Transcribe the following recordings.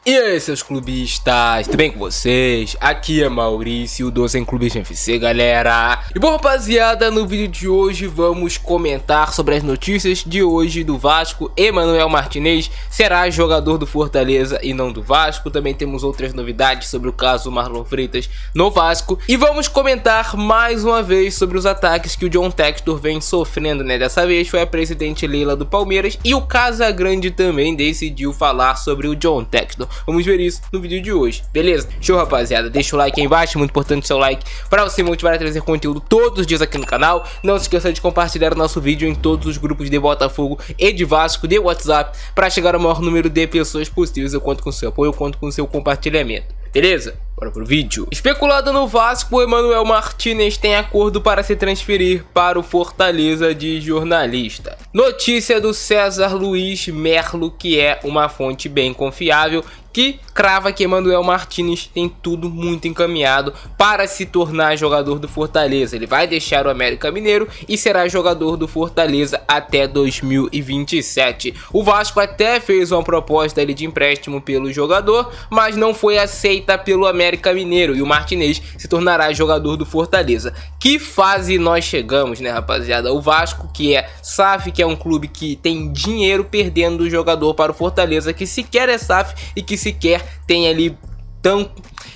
E aí, seus clubistas, tudo bem com vocês? Aqui é Maurício do Sem Clubista FC, galera. E bom, rapaziada, no vídeo de hoje vamos comentar sobre as notícias de hoje do Vasco. Emanuel Martinez será jogador do Fortaleza e não do Vasco. Também temos outras novidades sobre o caso Marlon Freitas no Vasco. E vamos comentar mais uma vez sobre os ataques que o John Textor vem sofrendo, né? Dessa vez foi a presidente Leila do Palmeiras e o Casagrande também decidiu falar sobre o John Textor. Vamos ver isso no vídeo de hoje, beleza? Show, rapaziada, deixa o like aí embaixo, muito importante o seu like para você motivar a trazer conteúdo todos os dias aqui no canal. Não se esqueça de compartilhar o nosso vídeo em todos os grupos de Botafogo e de Vasco de WhatsApp para chegar ao maior número de pessoas possíveis. Eu conto com o seu apoio, eu conto com o seu compartilhamento, beleza? Bora pro vídeo. Especulado no Vasco, Emanuel Martinez tem acordo para se transferir para o Fortaleza de jornalista. Notícia do César Luiz Merlo, que é uma fonte bem confiável, que crava que Emanuel Martinez tem tudo muito encaminhado para se tornar jogador do Fortaleza. Ele vai deixar o América Mineiro e será jogador do Fortaleza até 2027. O Vasco até fez uma proposta ali de empréstimo pelo jogador, mas não foi aceita pelo América Mineiro e o Martinez se tornará jogador do Fortaleza. Que fase nós chegamos, né, rapaziada? O Vasco, que é SAF, que é um clube que tem dinheiro, perdendo o jogador para o Fortaleza, que sequer é SAF e que sequer tem ali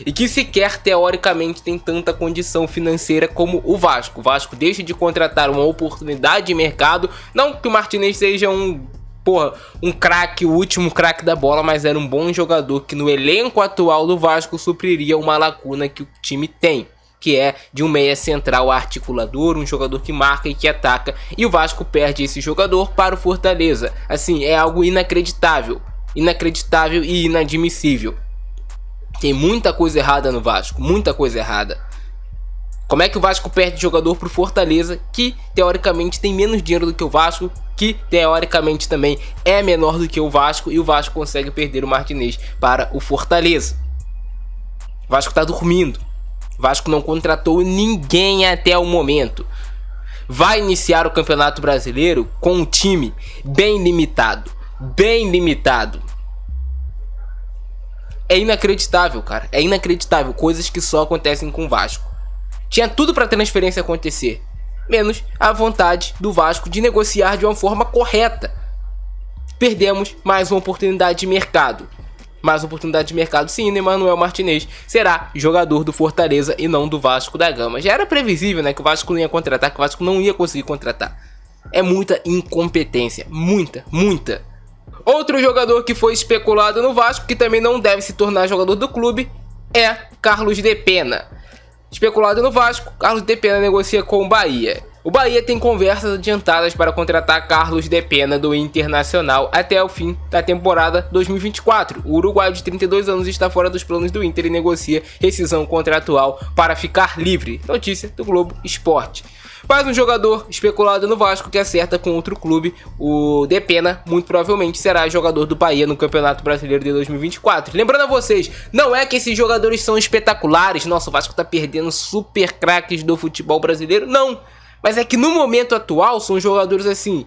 e que sequer teoricamente tem tanta condição financeira como o Vasco. O Vasco deixa de contratar uma oportunidade de mercado, não que o Martinez seja um craque, o último craque da bola, mas era um bom jogador que no elenco atual do Vasco supriria uma lacuna que o time tem, que é de um meia central articulador, um jogador que marca e que ataca, e o Vasco perde esse jogador para o Fortaleza. Assim, é algo inacreditável e inadmissível. Tem muita coisa errada no Vasco, muita coisa errada. Como é que o Vasco perde jogador pro Fortaleza, que teoricamente tem menos dinheiro do que o Vasco, que teoricamente também é menor do que o Vasco, e o Vasco consegue perder o Martinez para o Fortaleza? O Vasco tá dormindo. O Vasco não contratou ninguém até o momento. Vai iniciar o Campeonato Brasileiro com um time bem limitado. É inacreditável, cara. É inacreditável. Coisas que só acontecem com o Vasco. Tinha tudo para transferência acontecer, menos a vontade do Vasco de negociar de uma forma correta. Perdemos mais uma oportunidade de mercado. Sim, Emanuel Martinez será jogador do Fortaleza e não do Vasco da Gama. Já era previsível, né, que o Vasco não ia contratar, que o Vasco não ia conseguir contratar. É muita incompetência, muita. Outro jogador que foi especulado no Vasco, que também não deve se tornar jogador do clube, é Carlos de Pena. Especulado no Vasco, Carlos de Pena negocia com o Bahia. O Bahia tem conversas adiantadas para contratar Carlos de Pena do Internacional até o fim da temporada 2024. O uruguaio de 32 anos está fora dos planos do Inter e negocia rescisão contratual para ficar livre. Notícia do Globo Esporte. Mais um jogador especulado no Vasco que acerta com outro clube. O De Pena muito provavelmente será jogador do Bahia no Campeonato Brasileiro de 2024. Lembrando a vocês, não é que esses jogadores são espetaculares. Nossa, o Vasco tá perdendo super craques do futebol brasileiro. Não, mas é que no momento atual são jogadores assim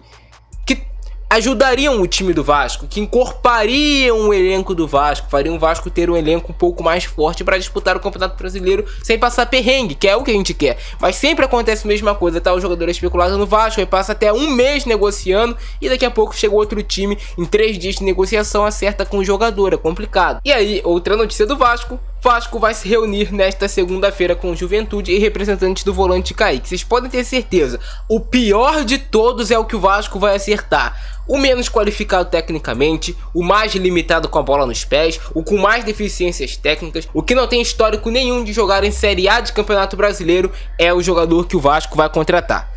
que ajudariam o time do Vasco, que encorpariam o elenco do Vasco, fariam o Vasco ter um elenco um pouco mais forte para disputar o Campeonato Brasileiro sem passar perrengue, que é o que a gente quer. Mas sempre acontece a mesma coisa, tá? O jogador é especulado no Vasco, aí passa até um mês negociando e daqui a pouco chega outro time, em 3 dias de negociação acerta com o jogador, é complicado. E aí, outra notícia do Vasco vai se reunir nesta segunda-feira com o Juventude e representantes do volante Kaique. Vocês podem ter certeza, o pior de todos é o que o Vasco vai acertar. O menos qualificado tecnicamente, o mais limitado com a bola nos pés, o com mais deficiências técnicas, o que não tem histórico nenhum de jogar em Série A de Campeonato Brasileiro é o jogador que o Vasco vai contratar.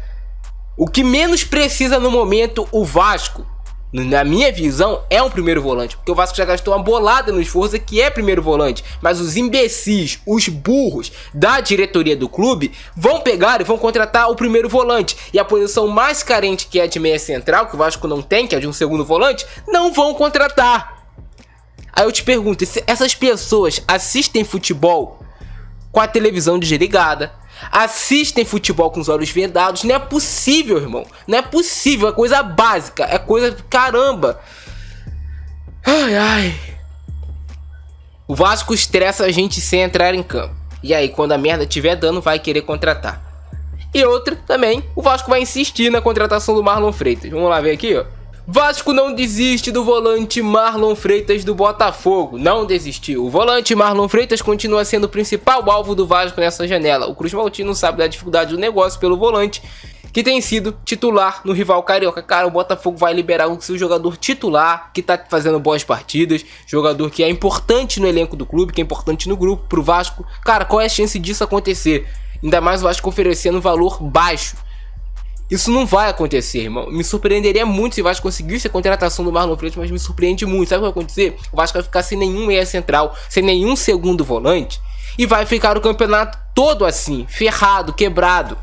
O que menos precisa no momento o Vasco, na minha visão, é um primeiro volante, porque o Vasco já gastou uma bolada no esforço que é primeiro volante, mas os imbecis, os burros da diretoria do clube vão pegar e vão contratar o primeiro volante, e a posição mais carente, que é a de meia central, que o Vasco não tem, que é de um segundo volante, não vão contratar. Aí eu te pergunto, essas pessoas assistem futebol com a televisão desligada, assistem futebol com os olhos vendados? Não é possível, irmão. Não é possível. É coisa básica. É coisa... Caramba. Ai, ai. O Vasco estressa a gente sem entrar em campo. E aí, quando a merda estiver dando, vai querer contratar. E outra também, o Vasco vai insistir na contratação do Marlon Freitas. Vamos lá ver aqui, ó. Vasco não desiste do volante Marlon Freitas do Botafogo. Não desistiu. O volante Marlon Freitas continua sendo o principal alvo do Vasco nessa janela. O Cruz Maltino sabe da dificuldade do negócio pelo volante, que tem sido titular no rival carioca. Cara, o Botafogo vai liberar o seu jogador titular, que tá fazendo boas partidas, jogador que é importante no elenco do clube, que é importante no grupo, pro Vasco. Cara, qual é a chance disso acontecer? Ainda mais o Vasco oferecendo um valor baixo. Isso não vai acontecer, irmão. Me surpreenderia muito se o Vasco conseguisse a contratação do Marlon Freitas, mas me surpreende muito. Sabe o que vai acontecer? O Vasco vai ficar sem nenhum meia central, sem nenhum segundo volante, e vai ficar o campeonato todo assim, ferrado, quebrado.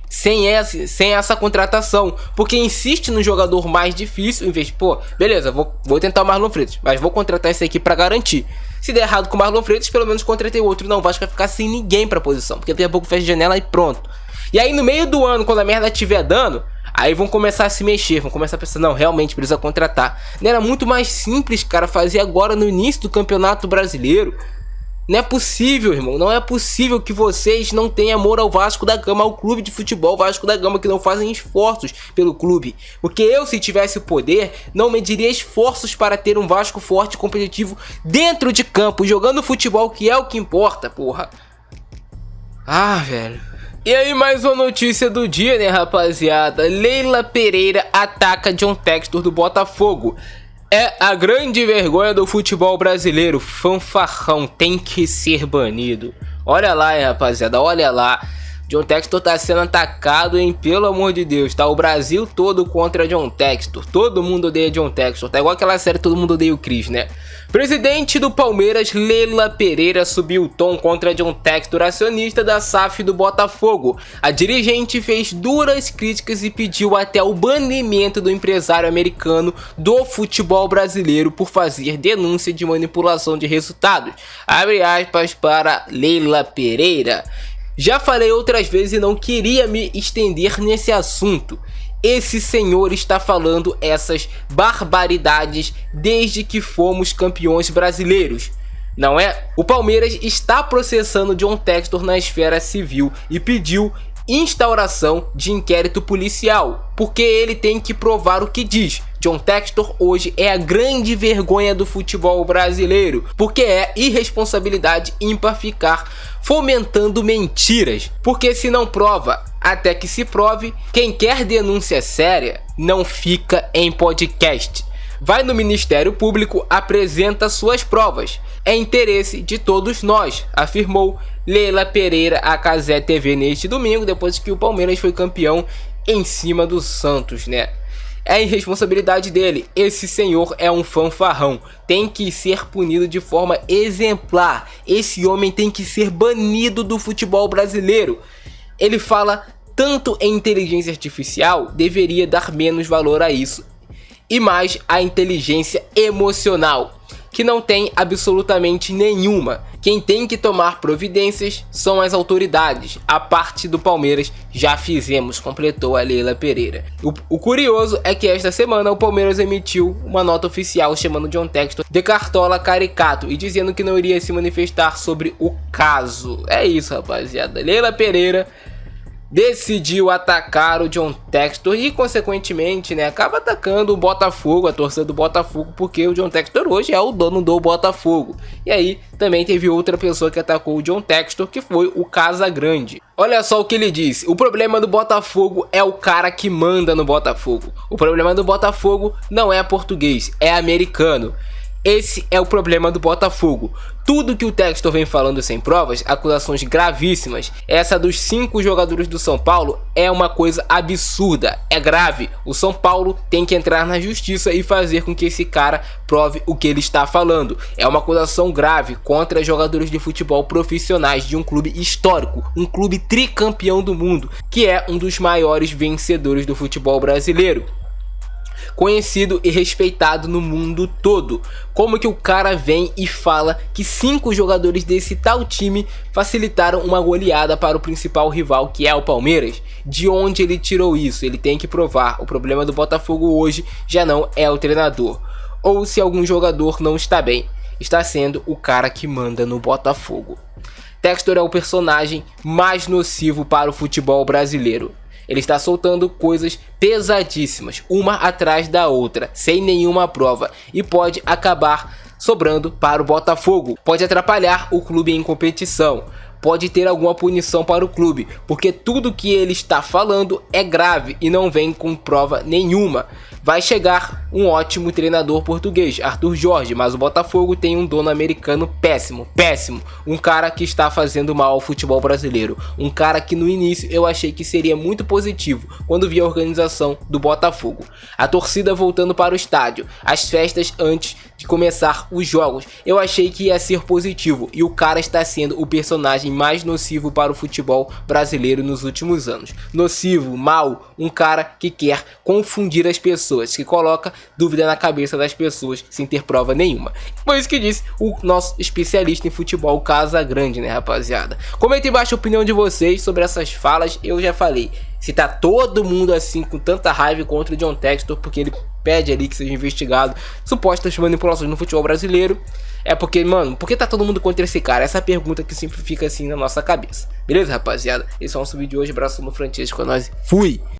Sem essa contratação, porque insiste no jogador mais difícil, em vez de, pô, beleza, vou tentar o Marlon Freitas, mas vou contratar esse aqui pra garantir. Se der errado com o Marlon Freitas, pelo menos contratei outro. Não, o Vasco vai ficar sem ninguém pra posição, porque daqui a pouco fecha a janela e pronto. E aí no meio do ano, quando a merda estiver dando, aí vão começar a se mexer, vão começar a pensar, não, realmente precisa contratar. Não era muito mais simples, cara, fazer agora no início do Campeonato Brasileiro? Não é possível, irmão, não é possível que vocês não tenham amor ao Vasco da Gama, ao clube de futebol Vasco da Gama, que não fazem esforços pelo clube. Porque eu, se tivesse o poder, não mediria esforços para ter um Vasco forte e competitivo dentro de campo, jogando futebol, que é o que importa, porra. Ah, velho. E aí, mais uma notícia do dia, né, rapaziada? Leila Pereira ataca John Textor do Botafogo. É a grande vergonha do futebol brasileiro. Fanfarrão tem que ser banido. Olha lá, hein, rapaziada, olha lá. John Textor tá sendo atacado, hein, pelo amor de Deus. Tá o Brasil todo contra John Textor. Todo mundo odeia John Textor. Tá igual aquela série Todo Mundo Odeia o Chris, né? Presidente do Palmeiras, Leila Pereira, subiu o tom contra John Textor, acionista da SAF do Botafogo. A dirigente fez duras críticas e pediu até o banimento do empresário americano do futebol brasileiro por fazer denúncia de manipulação de resultados. Abre aspas para Leila Pereira. Já falei outras vezes e não queria me estender nesse assunto. Esse senhor está falando essas barbaridades desde que fomos campeões brasileiros, não é? O Palmeiras está processando John Textor na esfera civil e pediu instauração de inquérito policial, porque ele tem que provar o que diz. John Textor hoje é a grande vergonha do futebol brasileiro, porque é irresponsabilidade ímpar ficar fomentando mentiras, porque se não prova, até que se prove, quem quer denúncia séria não fica em podcast. Vai no Ministério Público, apresenta suas provas. É interesse de todos nós, afirmou Leila Pereira à Cazé TV neste domingo, depois que o Palmeiras foi campeão em cima do Santos, né? É irresponsabilidade dele. Esse senhor é um fanfarrão. Tem que ser punido de forma exemplar. Esse homem tem que ser banido do futebol brasileiro. Ele fala tanto em inteligência artificial, deveria dar menos valor a isso e mais a inteligência emocional, que não tem absolutamente nenhuma. Quem tem que tomar providências são as autoridades. A parte do Palmeiras já fizemos, completou a Leila Pereira. O curioso é que esta semana o Palmeiras emitiu uma nota oficial chamando John Textor de cartola caricato e dizendo que não iria se manifestar sobre o caso. É isso, rapaziada. Leila Pereira decidiu atacar o John Textor e, consequentemente, né, acaba atacando o Botafogo, a torcida do Botafogo, porque o John Textor hoje é o dono do Botafogo. E aí também teve outra pessoa que atacou o John Textor, que foi o Casagrande. Olha só o que ele disse: o problema do Botafogo é o cara que manda no Botafogo. O problema do Botafogo não é português, é americano. Esse é o problema do Botafogo. Tudo que o Textor vem falando sem provas, acusações gravíssimas. Essa dos 5 jogadores do São Paulo é uma coisa absurda, é grave. O São Paulo tem que entrar na justiça e fazer com que esse cara prove o que ele está falando. É uma acusação grave contra jogadores de futebol profissionais de um clube histórico, um clube tricampeão do mundo, que é um dos maiores vencedores do futebol brasileiro, conhecido e respeitado no mundo todo. Como que o cara vem e fala que 5 jogadores desse tal time facilitaram uma goleada para o principal rival, que é o Palmeiras? De onde ele tirou isso? Ele tem que provar. O problema do Botafogo hoje já não é o treinador, ou se algum jogador não está bem. está sendo o cara que manda no Botafogo. Textor é o personagem mais nocivo para o futebol brasileiro. Ele está soltando coisas pesadíssimas, uma atrás da outra, sem nenhuma prova, e pode acabar sobrando para o Botafogo. Pode atrapalhar o clube em competição, pode ter alguma punição para o clube, porque tudo que ele está falando é grave e não vem com prova nenhuma. Vai chegar um ótimo treinador português, Arthur Jorge, mas o Botafogo tem um dono americano péssimo, um cara que está fazendo mal ao futebol brasileiro, um cara que no início eu achei que seria muito positivo quando vi a organização do Botafogo, a torcida voltando para o estádio, as festas antes de começar os jogos, eu achei que ia ser positivo, e o cara está sendo o personagem mais nocivo para o futebol brasileiro nos últimos anos. Nocivo, mau, um cara que quer confundir as pessoas, que coloca dúvida na cabeça das pessoas sem ter prova nenhuma. Foi isso que disse o nosso especialista em futebol, Casagrande, né, rapaziada? Comenta embaixo a opinião de vocês sobre essas falas. Eu já falei, se tá todo mundo assim com tanta raiva contra o John Textor, porque ele pede ali que seja investigado supostas manipulações no futebol brasileiro, é porque, mano, por que tá todo mundo contra esse cara? Essa é a pergunta que sempre fica assim na nossa cabeça. Beleza, rapaziada? Esse é o nosso vídeo de hoje. Abraço no Francesco, é nóis. Fui!